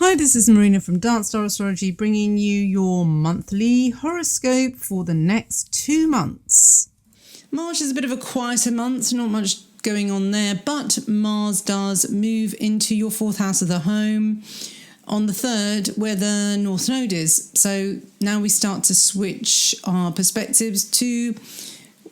Hi, this is Marina from Dance Star Astrology, bringing you your monthly horoscope for the next 2 months. March is a bit of a quieter month, not much going on there, but Mars does move into your 4th house of the home on the 3rd, where the North Node is. So now we start to switch our perspectives to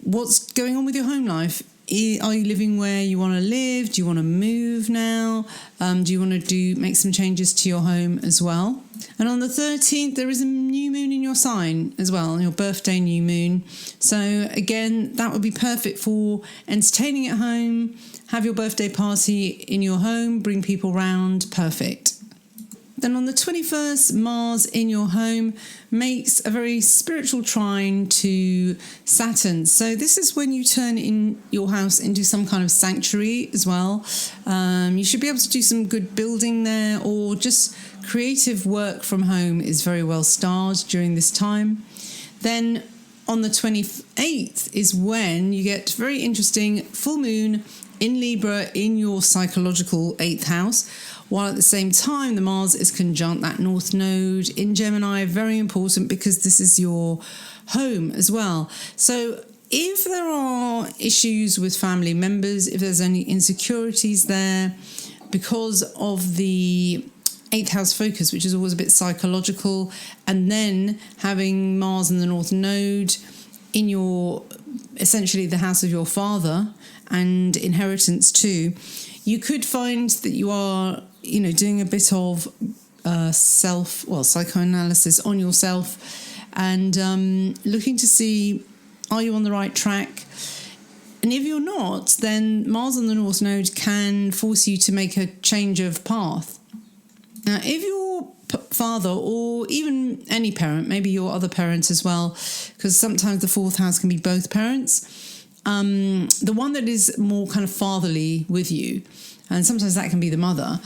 what's going on with your home life. Are you living where you want to live? Do you want to move now? Do you want to make some changes to your home as well? And on the 13th, there is a new moon in your sign as well, your birthday new moon. So again, that would be perfect for entertaining at home, have your birthday party in your home, bring people round, perfect. Then on the 21st, Mars in your home makes a very spiritual trine to Saturn. So this is when you turn in your house into some kind of sanctuary as well. You should be able to do some good building there, or just creative work from home is very well starred during this time. Then on the 28th is when you get very interesting full moon in Libra in your psychological 8th house, while at the same time the Mars is conjunct that North Node in Gemini. Very important because this is your home as well. So if there are issues with family members, if there's any insecurities there because of the 8th house focus, which is always a bit psychological, and then having Mars and the North Node in your, essentially the house of your father and inheritance too, you could find that you are, doing a bit of psychoanalysis on yourself and looking to see, are you on the right track? And if you're not, then Mars on the North Node can force you to make a change of path. Now, if your father, or even any parent, maybe your other parent as well, because sometimes the 4th house can be both parents, the one that is more kind of fatherly with you, and sometimes that can be the mother,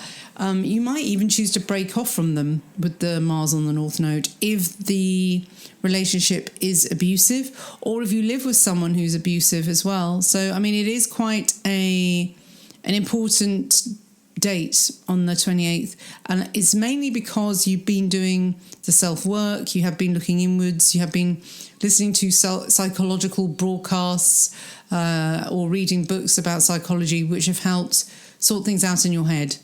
you might even choose to break off from them with the Mars on the North Node if the relationship is abusive, or if you live with someone who's abusive as well. So, it is quite an important date on the 28th, and it's mainly because you've been doing the self-work, you have been looking inwards, you have been listening to psychological broadcasts or reading books about psychology which have helped sort things out in your head.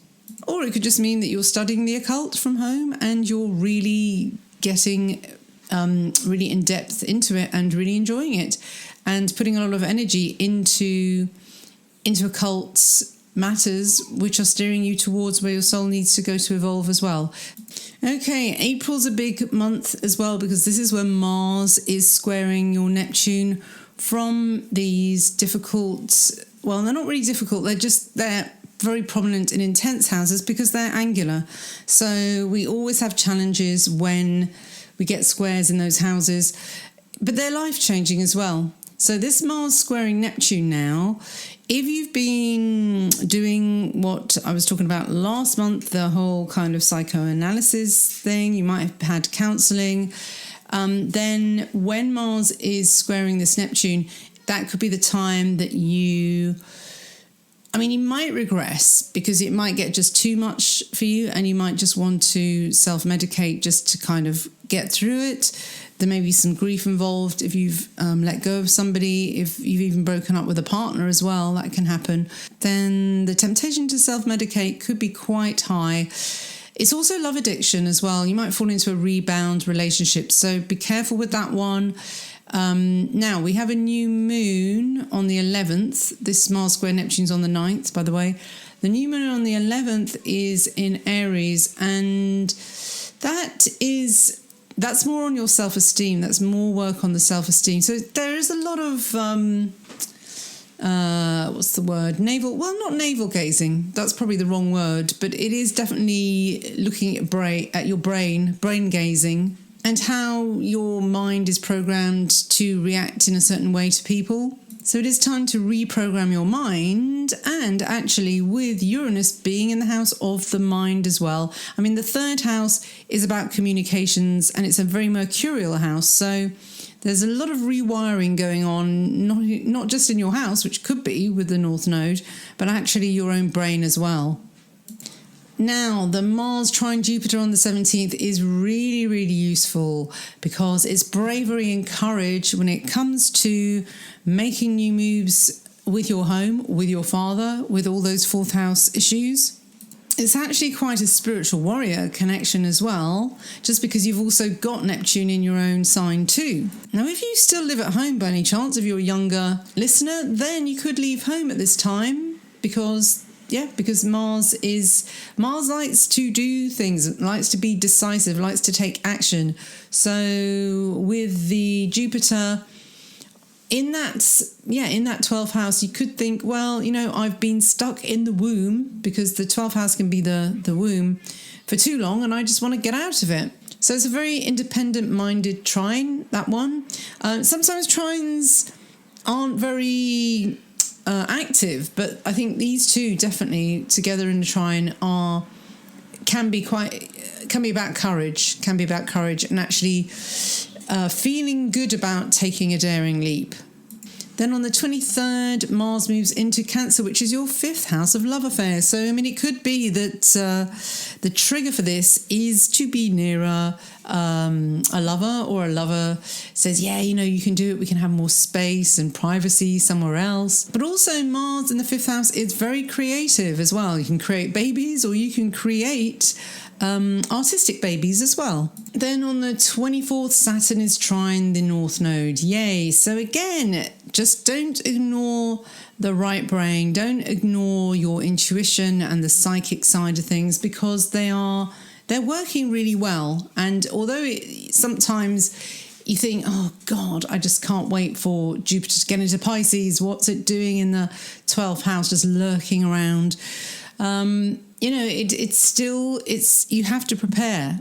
Or it could just mean that you're studying the occult from home and you're really getting really in depth into it and really enjoying it and putting a lot of energy into occult matters which are steering you towards where your soul needs to go to evolve as well. Okay, April's a big month as well because this is when Mars is squaring your Neptune from these difficult, well, they're not really difficult, they're very prominent and intense houses because they're angular. So we always have challenges when we get squares in those houses, but they're life-changing as well. So this Mars squaring Neptune now, if you've been doing what I was talking about last month, the whole kind of psychoanalysis thing, you might have had counselling, then when Mars is squaring this Neptune, that could be the time that you might regress because it might get just too much for you and you might just want to self-medicate just to kind of get through it. There may be some grief involved if you've let go of somebody, if you've even broken up with a partner as well, that can happen. Then the temptation to self-medicate could be quite high. It's also love addiction as well. You might fall into a rebound relationship, so be careful with that one. Now, we have a new moon on the 11th. This Mars square Neptune's on the 9th, by the way. The new moon on the 11th is in Aries, and that's more on your self-esteem. That's more work on the self-esteem. So there is a lot of, what's the word? Not navel gazing. That's probably the wrong word, but it is definitely looking at your brain gazing, and how your mind is programmed to react in a certain way to people. So it is time to reprogram your mind, and actually with Uranus being in the house of the mind as well. The 3rd house is about communications and it's a very mercurial house. So there's a lot of rewiring going on, not just in your house, which could be with the North Node, but actually your own brain as well. Now, the Mars trine Jupiter on the 17th is really, really useful because it's bravery and courage when it comes to making new moves with your home, with your father, with all those fourth house issues. It's actually quite a spiritual warrior connection as well, just because you've also got Neptune in your own sign too. Now, if you still live at home by any chance, if you're a younger listener, then you could leave home at this time because Mars likes to do things, likes to be decisive, likes to take action. So with the Jupiter in that 12th house, you could think, well, I've been stuck in the womb, because the 12th house can be the womb, for too long, and I just want to get out of it. So it's a very independent-minded trine, that one. Sometimes trines aren't very active, but I think these two definitely together in the trine can be about courage, and actually feeling good about taking a daring leap. Then on the 23rd, Mars moves into Cancer, which is your 5th house of love affairs. So, it could be that the trigger for this is to be nearer a lover, or a lover says, yeah, you can do it. We can have more space and privacy somewhere else. But also Mars in the 5th house is very creative as well. You can create babies, or you can create artistic babies as well. Then on the 24th, Saturn is trine the North Node. Yay. So again, just don't ignore the right brain. Don't ignore your intuition and the psychic side of things, because they're working really well. And although sometimes you think, oh God, I just can't wait for Jupiter to get into Pisces. What's it doing in the 12th house, just lurking around? It's you have to prepare.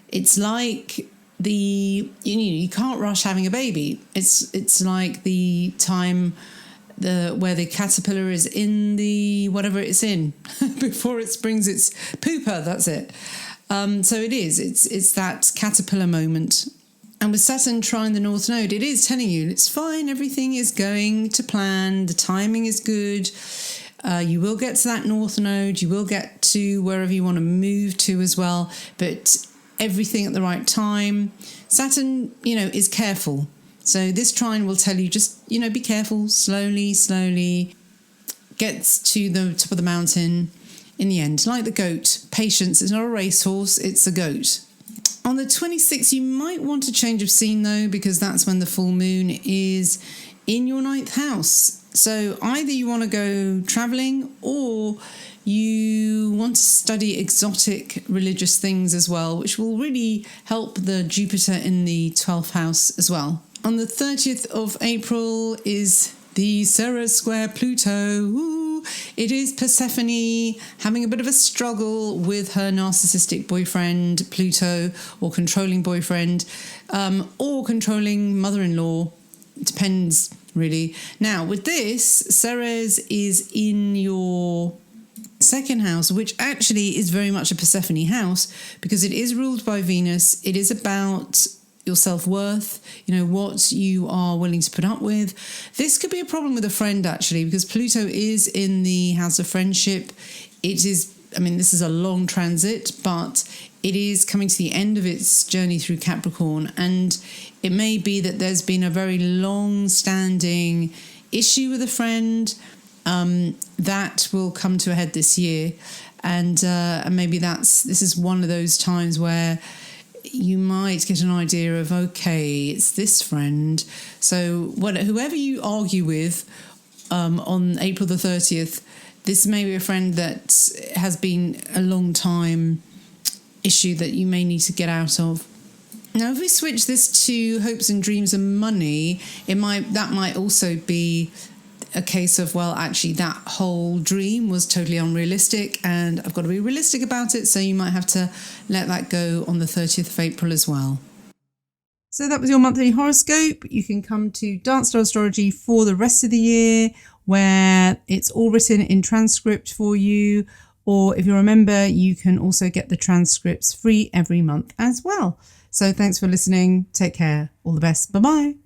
It's like you can't rush having a baby. It's like the time where the caterpillar is in the whatever it's in before it springs its pupa. That's it. So it's that caterpillar moment. And with Saturn trine the North Node, it is telling you it's fine, everything is going to plan, the timing is good. You will get to that North Node, you will get to wherever you want to move to as well, but everything at the right time. Saturn, is careful. So this trine will tell you just, be careful, slowly, gets to the top of the mountain in the end. Like the goat, patience. It's not a racehorse, it's a goat. On the 26th, you might want a change of scene though, because that's when the full moon is in your 9th house. So either you want to go travelling, or you want to study exotic religious things as well, which will really help the Jupiter in the 12th house as well. On the 30th of April is the Ceres square Pluto. Ooh, it is Persephone having a bit of a struggle with her narcissistic boyfriend, Pluto, or controlling boyfriend, or controlling mother-in-law. Depends, really. Now, with this, Ceres is in your 2nd house, which actually is very much a Persephone house, because it is ruled by Venus. It is about your self-worth, what you are willing to put up with. This could be a problem with a friend, actually, because Pluto is in the house of friendship. It is, this is a long transit, but it is coming to the end of its journey through Capricorn, and it may be that there's been a very long-standing issue with a friend that will come to a head this year, and maybe this is one of those times where you might get an idea of, okay, it's this friend. So whoever you argue with on April the 30th, this may be a friend that has been a long time issue that you may need to get out of. Now, if we switch this to hopes and dreams and money, that might also be a case of, well, actually that whole dream was totally unrealistic and I've got to be realistic about it. So you might have to let that go on the 30th of April as well. So that was your monthly horoscope. You can come to Dance Star Astrology for the rest of the year, where it's all written in transcript for you. Or if you're a member, you can also get the transcripts free every month as well. So thanks for listening. Take care. All the best. Bye-bye.